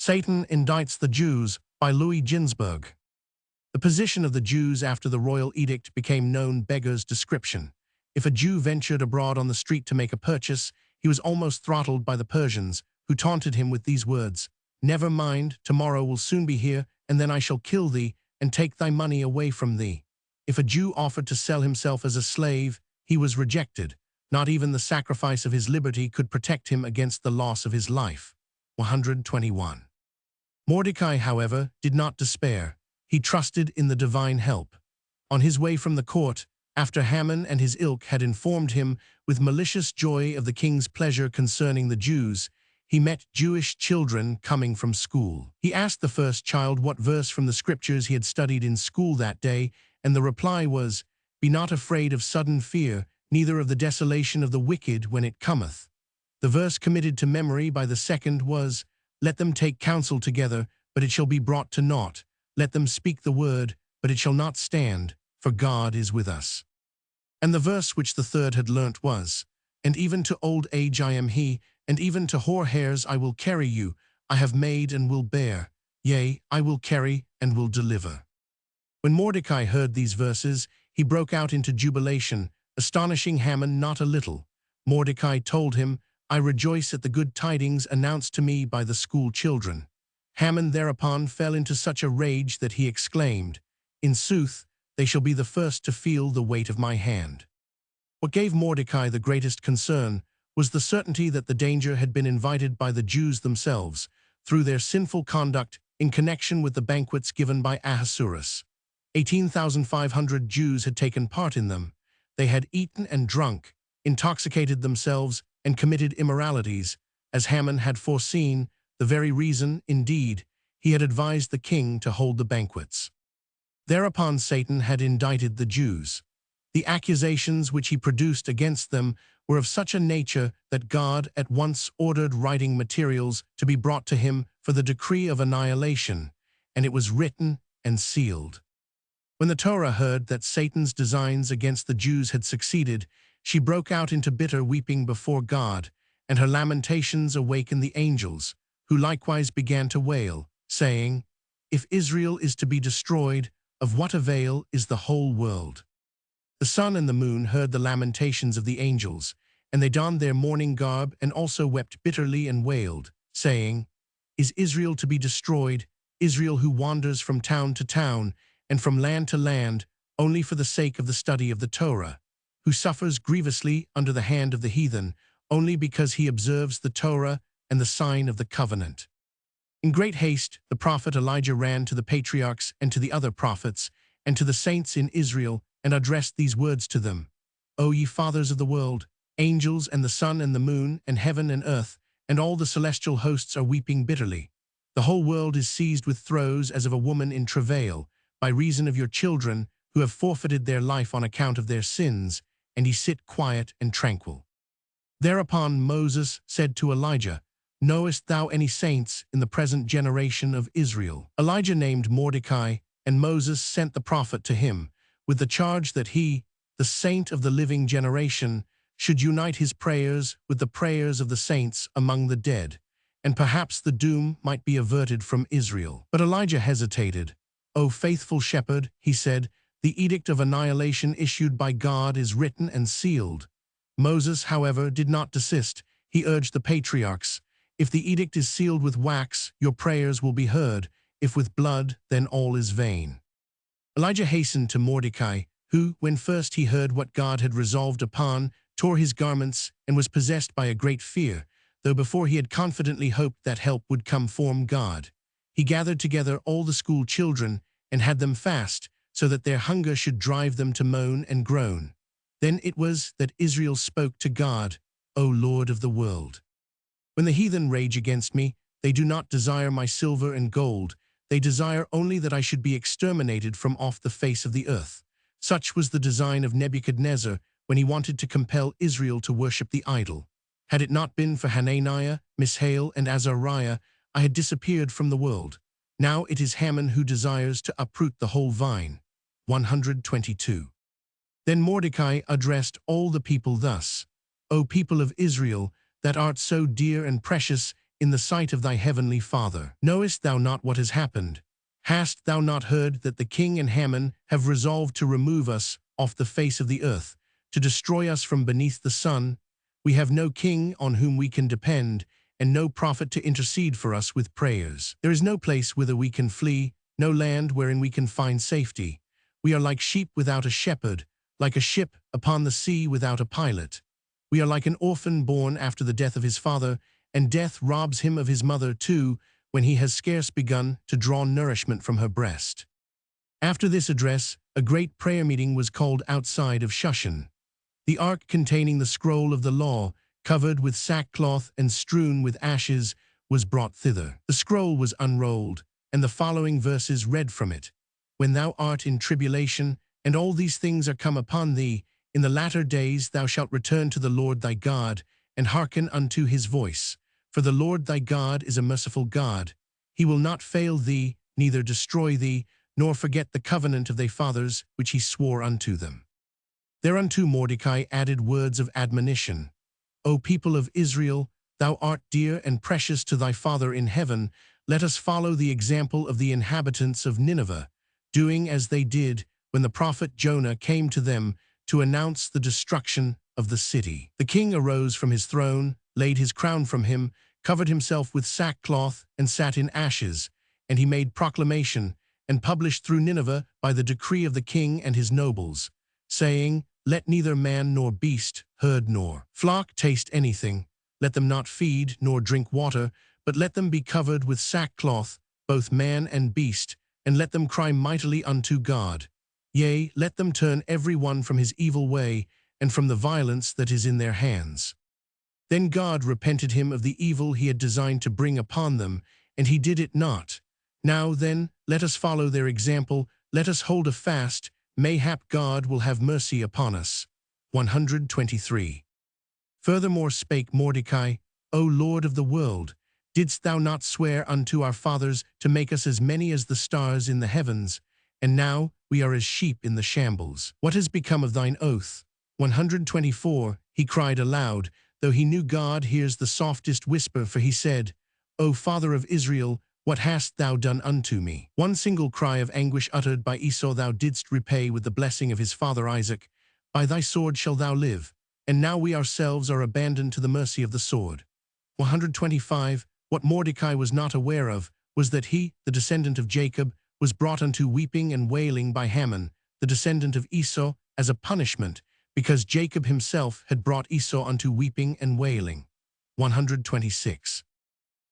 Satan Indicts the Jews by Ginzberg. The position of the Jews after the royal edict became known beggars description. If a Jew ventured abroad on the street to make a purchase, he was almost throttled by the Persians, who taunted him with these words, "Never mind, tomorrow will soon be here, and then I shall kill thee, and take thy money away from thee." If a Jew offered to sell himself as a slave, he was rejected. Not even the sacrifice of his liberty could protect him against the loss of his life. 121. Mordecai, however, did not despair. He trusted in the divine help. On his way from the court, after Haman and his ilk had informed him with malicious joy of the king's pleasure concerning the Jews, he met Jewish children coming from school. He asked the first child what verse from the scriptures he had studied in school that day, and the reply was, "Be not afraid of sudden fear, neither of the desolation of the wicked when it cometh." The verse committed to memory by the second was, "Let them take counsel together, but it shall be brought to naught. Let them speak the word, but it shall not stand, for God is with us." And the verse which the third had learnt was, "And even to old age I am he, and even to hoar hairs I will carry you. I have made and will bear. Yea, I will carry and will deliver." When Mordecai heard these verses, he broke out into jubilation, astonishing Haman not a little. Mordecai told him, "I rejoice at the good tidings announced to me by the school children." Haman thereupon fell into such a rage that he exclaimed, "In sooth, they shall be the first to feel the weight of my hand." What gave Mordecai the greatest concern was the certainty that the danger had been invited by the Jews themselves, through their sinful conduct in connection with the banquets given by Ahasuerus. 18,500 Jews had taken part in them. They had eaten and drunk, intoxicated themselves, and committed immoralities, as Haman had foreseen, the very reason, indeed, he had advised the king to hold the banquets. Thereupon Satan had indicted the Jews. The accusations which he produced against them were of such a nature that God at once ordered writing materials to be brought to him for the decree of annihilation, and it was written and sealed. When the Torah heard that Satan's designs against the Jews had succeeded, she broke out into bitter weeping before God, and her lamentations awakened the angels, who likewise began to wail, saying, "If Israel is to be destroyed, of what avail is the whole world?" The sun and the moon heard the lamentations of the angels, and they donned their mourning garb and also wept bitterly and wailed, saying, "Is Israel to be destroyed, Israel who wanders from town to town, and from land to land, only for the sake of the study of the Torah, who suffers grievously under the hand of the heathen, only because he observes the Torah and the sign of the covenant?" In great haste, the prophet Elijah ran to the patriarchs and to the other prophets, and to the saints in Israel, and addressed these words to them. "O ye fathers of the world, angels and the sun and the moon, and heaven and earth, and all the celestial hosts are weeping bitterly. The whole world is seized with throes as of a woman in travail, by reason of your children, who have forfeited their life on account of their sins, and ye sit quiet and tranquil." Thereupon Moses said to Elijah, "Knowest thou any saints in the present generation of Israel?" Elijah named Mordecai, and Moses sent the prophet to him, with the charge that he, the saint of the living generation, should unite his prayers with the prayers of the saints among the dead, and perhaps the doom might be averted from Israel. But Elijah hesitated. "O faithful shepherd," he said, "the edict of annihilation issued by God is written and sealed." Moses, however, did not desist. He urged the patriarchs, "If the edict is sealed with wax, your prayers will be heard. If with blood, then all is vain." Elijah hastened to Mordecai, who, when first he heard what God had resolved upon, tore his garments and was possessed by a great fear, though before he had confidently hoped that help would come from God. He gathered together all the school children and had them fast, so that their hunger should drive them to moan and groan. Then it was that Israel spoke to God, "O Lord of the world, when the heathen rage against me, they do not desire my silver and gold. They desire only that I should be exterminated from off the face of the earth." Such was the design of Nebuchadnezzar when he wanted to compel Israel to worship the idol. "Had it not been for Hananiah, Mishael, and Azariah, I had disappeared from the world. Now it is Haman who desires to uproot the whole vine." 122. Then Mordecai addressed all the people thus, "O people of Israel, that art so dear and precious, in the sight of thy heavenly Father. Knowest thou not what has happened? Hast thou not heard that the king and Haman have resolved to remove us off the face of the earth, to destroy us from beneath the sun? We have no king on whom we can depend, and no prophet to intercede for us with prayers. There is no place whither we can flee, no land wherein we can find safety. We are like sheep without a shepherd, like a ship upon the sea without a pilot. We are like an orphan born after the death of his father, and death robs him of his mother too, when he has scarce begun to draw nourishment from her breast. After this address, a great prayer meeting was called outside of Shushan. The ark containing the scroll of the law, covered with sackcloth and strewn with ashes, was brought thither. The scroll was unrolled, and the following verses read from it. When thou art in tribulation, and all these things are come upon thee, in the latter days thou shalt return to the Lord thy God, and hearken unto his voice. For the Lord thy God is a merciful God. He will not fail thee, neither destroy thee, nor forget the covenant of thy fathers, which he swore unto them. Thereunto Mordecai added words of admonition. O people of Israel, thou art dear and precious to thy Father in heaven. Let us follow the example of the inhabitants of Nineveh, doing as they did when the prophet Jonah came to them to announce the destruction of the city. The king arose from his throne, laid his crown from him, covered himself with sackcloth, and sat in ashes. And he made proclamation, and published through Nineveh by the decree of the king and his nobles, saying, Let neither man nor beast, herd nor flock taste anything. Let them not feed nor drink water, but let them be covered with sackcloth, both man and beast, and let them cry mightily unto God. Yea, let them turn every one from his evil way, and from the violence that is in their hands. Then God repented him of the evil he had designed to bring upon them, and he did it not. Now then, let us follow their example, let us hold a fast, mayhap God will have mercy upon us. 123. Furthermore spake Mordecai, O Lord of the world, didst thou not swear unto our fathers to make us as many as the stars in the heavens? And now we are as sheep in the shambles. What has become of thine oath? 124. He cried aloud, though he knew God hears the softest whisper, for he said, O Father of Israel, what hast thou done unto me? One single cry of anguish uttered by Esau thou didst repay with the blessing of his father Isaac. By thy sword shalt thou live, and now we ourselves are abandoned to the mercy of the sword. 125. What Mordecai was not aware of was that he, the descendant of Jacob, was brought unto weeping and wailing by Haman, the descendant of Esau, as a punishment, because Jacob himself had brought Esau unto weeping and wailing. 126.